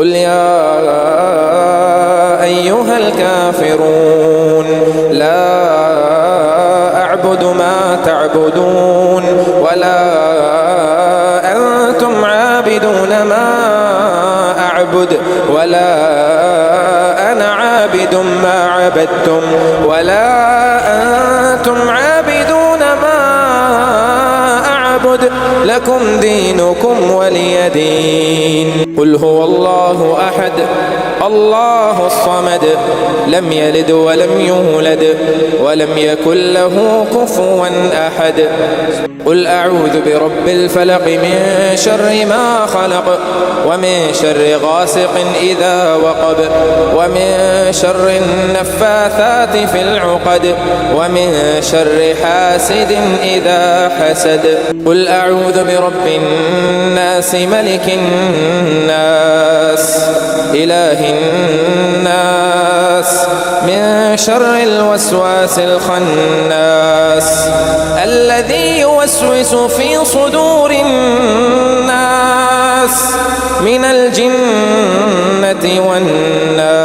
قل يا أيها الكافرون لا أعبد ما تعبدون ولا أنتم عابدون ما أعبد ولا أنا عابد ما عبدتم ولا أنتم عابدون ما أعبد لكم دينكم ولي دين. قل هو الله أحد الله الصمد لم يلد ولم يولد ولم يكن له كفوا أحد. قل أعوذ برب الفلق من شر ما خلق ومن شر غاسق إذا وقب ومن شر النفاثات في العقد ومن شر حاسد إذا حسد. قل أعوذ برب الناس ملك الناس إله الناس من شر الوسواس الخناس الذي يوسوس في صدور الناس من الجنة والناس.